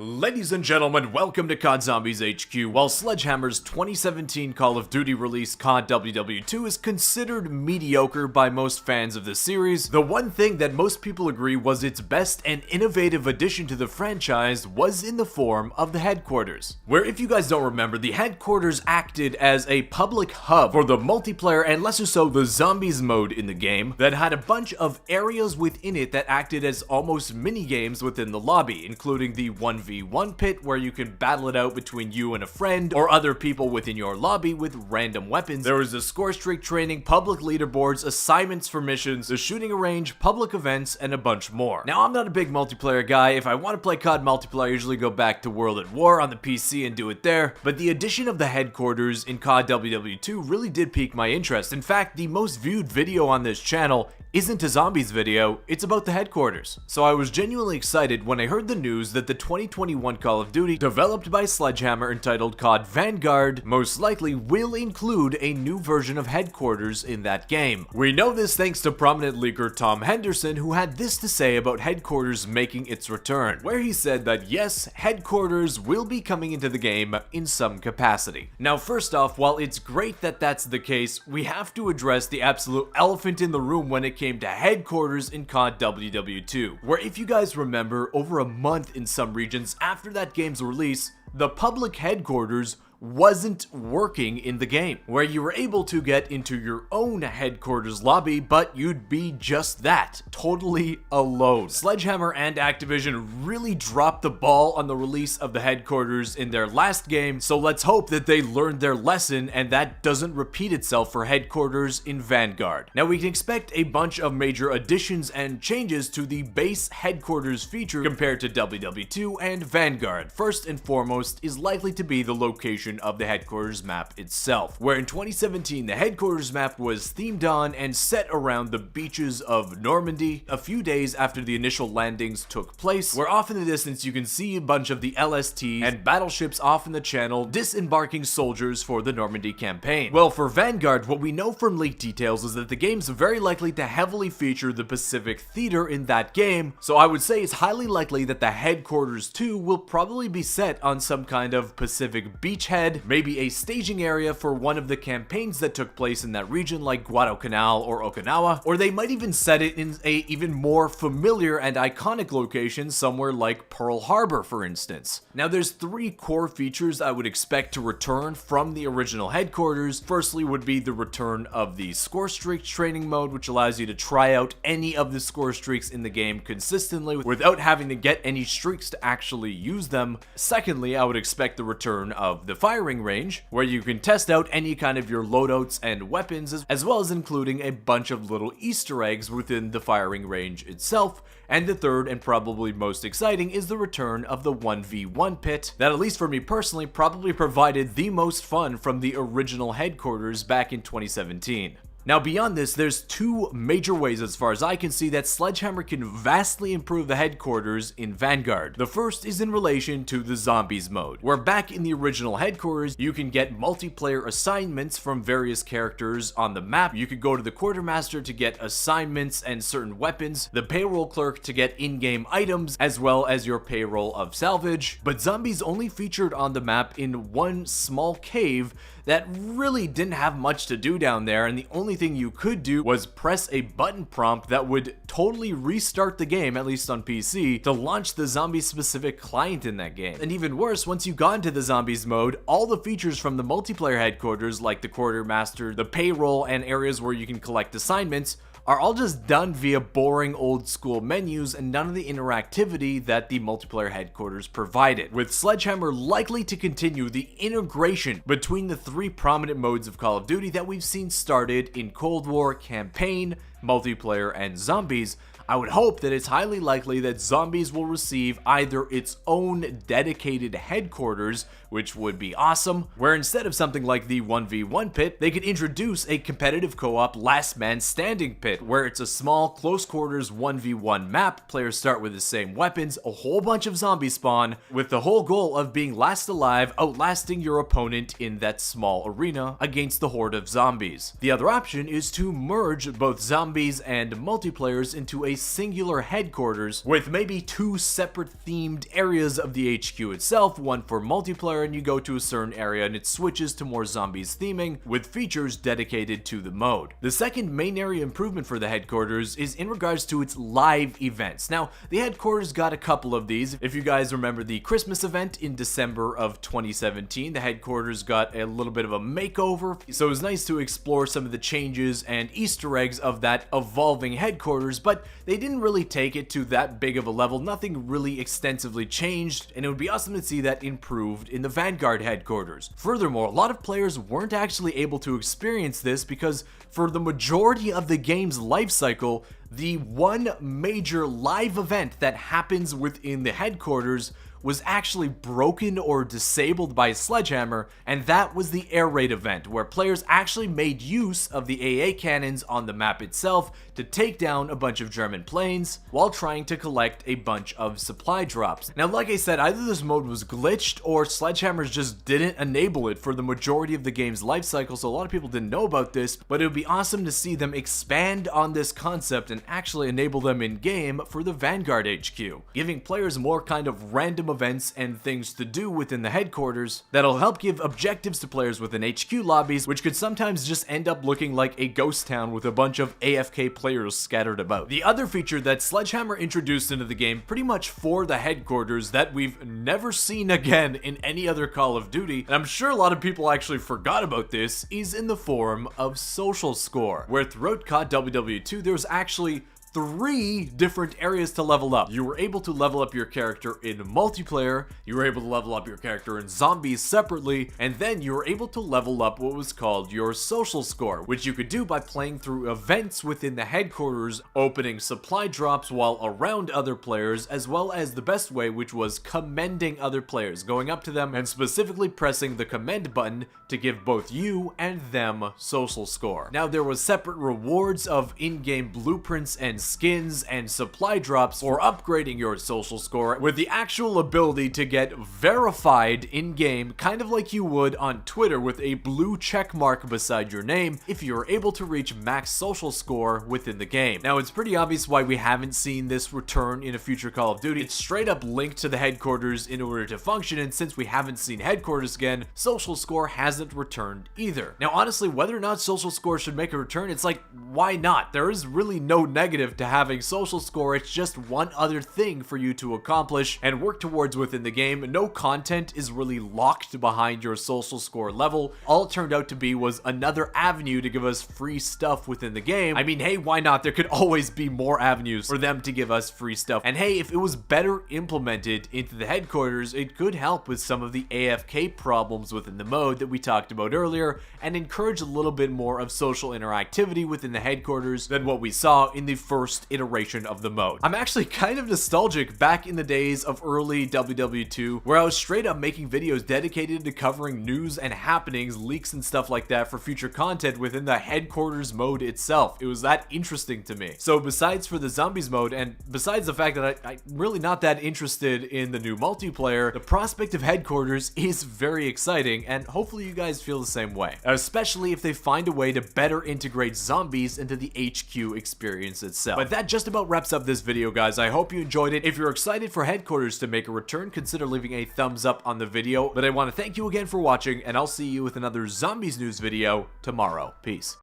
Ladies and gentlemen, welcome to COD Zombies HQ. While Sledgehammer's 2017 Call of Duty release COD WW2 is considered mediocre by most fans of the series, the one thing that most people agree was its best and innovative addition to the franchise was in the form of the headquarters. Where, if you guys don't remember, the headquarters acted as a public hub for the multiplayer and lesser so the Zombies mode in the game that had a bunch of areas within it that acted as almost mini-games within the lobby, including the 1v1 pit where you can battle it out between you and a friend or other people within your lobby with random weapons. There was a Scorestreak training, public leaderboards, assignments for missions, a shooting range, public events, and a bunch more. Now, I'm not a big multiplayer guy. If I want to play COD multiplayer, I usually go back to World at War on the PC and do it there, but the addition of the headquarters in COD WW2 really did pique my interest. In fact, the most viewed video on this channel isn't a Zombies video, it's about the headquarters. So I was genuinely excited when I heard the news that the 2021 Call of Duty, developed by Sledgehammer entitled COD Vanguard, most likely will include a new version of headquarters in that game. We know this thanks to prominent leaker Tom Henderson, who had this to say about headquarters making its return, where he said that yes, headquarters will be coming into the game in some capacity. Now, first off, while it's great that that's the case, we have to address the absolute elephant in the room when it came to headquarters in COD WW2, where, if you guys remember, over a month in some regions after that game's release, the public headquarters wasn't working in the game, where you were able to get into your own headquarters lobby, but you'd be just that, totally alone. Sledgehammer and Activision really dropped the ball on the release of the headquarters in their last game, so let's hope that they learned their lesson and that doesn't repeat itself for headquarters in Vanguard. Now, we can expect a bunch of major additions and changes to the base headquarters feature compared to WW2 and Vanguard. First and foremost is likely to be the location of the headquarters map itself, where in 2017 the headquarters map was themed on and set around the beaches of Normandy a few days after the initial landings took place, where off in the distance you can see a bunch of the LSTs and battleships off in the channel disembarking soldiers for the Normandy campaign. Well, for Vanguard, what we know from leaked details is that the game's very likely to heavily feature the Pacific Theater in that game, so I would say it's highly likely that the headquarters 2 will probably be set on some kind of Pacific beachhead, maybe a staging area for one of the campaigns that took place in that region like Guadalcanal or Okinawa, or they might even set it in a even more familiar and iconic location somewhere like Pearl Harbor, for instance. Now, there's three core features I would expect to return from the original headquarters. Firstly would be the return of the Scorestreaks training mode, which allows you to try out any of the score streaks in the game consistently without having to get any streaks to actually use them. Secondly, I would expect the return of the firing range, where you can test out any kind of your loadouts and weapons, as well as including a bunch of little Easter eggs within the firing range itself. And the third, and probably most exciting, is the return of the 1v1 pit that, at least for me personally, probably provided the most fun from the original headquarters back in 2017. Now, beyond this, there's two major ways, as far as I can see, that Sledgehammer can vastly improve the headquarters in Vanguard. The first is in relation to the Zombies mode, where back in the original headquarters, you can get multiplayer assignments from various characters on the map. You could go to the quartermaster to get assignments and certain weapons, the payroll clerk to get in-game items, as well as your payroll of salvage. But Zombies only featured on the map in one small cave that really didn't have much to do down there, and the only thing you could do was press a button prompt that would totally restart the game, at least on PC, to launch the Zombies specific client in that game. And even worse, once you got into the Zombies mode, all the features from the multiplayer headquarters, like the quartermaster, the payroll, and areas where you can collect assignments, are all just done via boring old school menus and none of the interactivity that the multiplayer headquarters provided, with Sledgehammer likely to continue the integration between the three prominent modes of Call of Duty that we've seen started in Cold War, Campaign, Multiplayer, and Zombies. I would hope that it's highly likely that Zombies will receive either its own dedicated headquarters, which would be awesome, where instead of something like the 1v1 pit, they could introduce a competitive co-op last man standing pit, where it's a small close quarters 1v1 map, players start with the same weapons, a whole bunch of zombies spawn, with the whole goal of being last alive, outlasting your opponent in that small arena against the horde of zombies. The other option is to merge both Zombies and multiplayers into a singular headquarters with maybe 2 separate themed areas of the HQ itself, one for multiplayer and you go to a certain area and it switches to more zombies theming with features dedicated to the mode. The second main area improvement for the headquarters is in regards to its live events. Now, the headquarters got a couple of these. If you guys remember the Christmas event in December of 2017, the headquarters got a little bit of a makeover, so it was nice to explore some of the changes and Easter eggs of that evolving headquarters, but they didn't really take it to that big of a level. Nothing really extensively changed, and it would be awesome to see that improved in the Vanguard headquarters. Furthermore, a lot of players weren't actually able to experience this because for the majority of the game's life cycle, the one major live event that happens within the headquarters was actually broken or disabled by Sledgehammer, and that was the air raid event, where players actually made use of the AA cannons on the map itself to take down a bunch of German planes while trying to collect a bunch of supply drops. Now, like I said, either this mode was glitched or Sledgehammers just didn't enable it for the majority of the game's life cycle, so a lot of people didn't know about this, but it would be awesome to see them expand on this concept and actually enable them in-game for the Vanguard HQ, giving players more kind of random events and things to do within the headquarters that'll help give objectives to players within HQ lobbies, which could sometimes just end up looking like a ghost town with a bunch of AFK players scattered about. The other feature that Sledgehammer introduced into the game pretty much for the headquarters that we've never seen again in any other Call of Duty, and I'm sure a lot of people actually forgot about this, is in the form of social score, where throughout COD WW2 there's actually 3 different areas to level up. You were able to level up your character in multiplayer, you were able to level up your character in zombies separately, and then you were able to level up what was called your social score, which you could do by playing through events within the headquarters, opening supply drops while around other players, as well as the best way, which was commending other players, going up to them and specifically pressing the commend button to give both you and them social score. Now, there was separate rewards of in-game blueprints and skins and supply drops for upgrading your social score, with the actual ability to get verified in-game, kind of like you would on Twitter with a blue check mark beside your name if you're able to reach max social score within the game. Now, it's pretty obvious why we haven't seen this return in a future Call of Duty. It's straight up linked to the headquarters in order to function, and since we haven't seen headquarters again, social score hasn't returned either. Now, honestly, whether or not social score should make a return, it's like, why not? There is really no negative to having social score. It's just one other thing for you to accomplish and work towards within the game. No content is really locked behind your social score level. All it turned out to be was another avenue to give us free stuff within the game. I mean, hey, why not? There could always be more avenues for them to give us free stuff. And hey, if it was better implemented into the headquarters, it could help with some of the AFK problems within the mode that we talked about earlier and encourage a little bit more of social interactivity within the headquarters than what we saw in the first iteration of the mode. I'm actually kind of nostalgic back in the days of early WW2, where I was straight up making videos dedicated to covering news and happenings, leaks and stuff like that for future content within the headquarters mode itself. It was that interesting to me. So besides for the zombies mode, and besides the fact that I'm really not that interested in the new multiplayer, the prospect of headquarters is very exciting, and hopefully you guys feel the same way, especially if they find a way to better integrate zombies into the HQ experience itself. But that just about wraps up this video, guys. I hope you enjoyed it. If you're excited for headquarters to make a return, consider leaving a thumbs up on the video. But I want to thank you again for watching, and I'll see you with another zombies news video tomorrow. Peace.